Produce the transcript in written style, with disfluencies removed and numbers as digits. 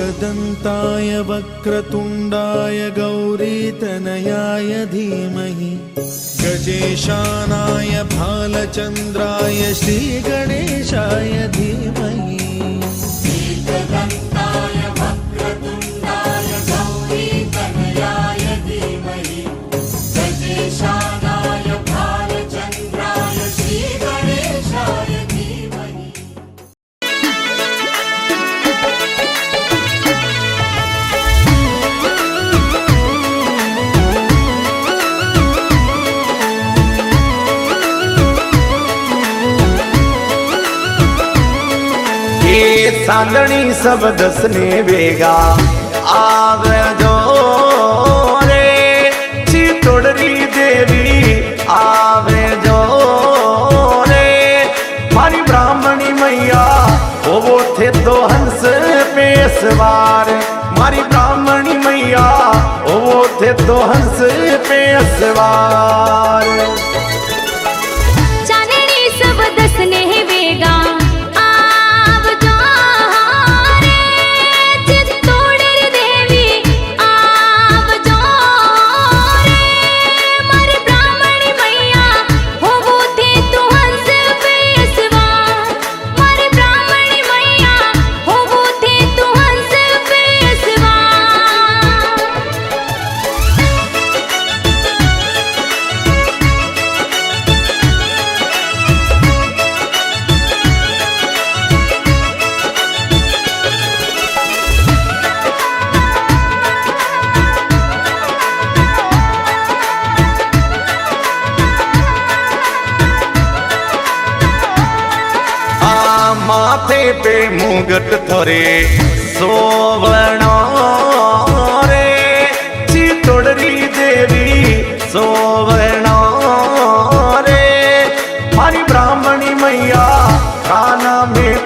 एकदन्ताय वक्रतुण्डाय गौरीतनयाय धीमहि गजेशानाय भालचन्द्राय श्रीगणेशाय धीमहि। एकदन्ताय वक्रतुण्डाय गौरीतनयाय धीमहि गजेशानाय भालचन्द्राय श्रीगणेशाय धीमहि। सांदणी सब दसने वेगा आवे जो रे चितोड़री देवी आवे जो रे मारी ब्राह्मणी मैया वो थे तो हंस पे सवार। मारी ब्राह्मणी मैया वो थे तो हंस पे सवार। चांदनी सब दसने वेगा माथे पे मुगट थोरे सोवणो रे चितोड़री देवी सोवणो रे मारी ब्राह्मणी मैया काना में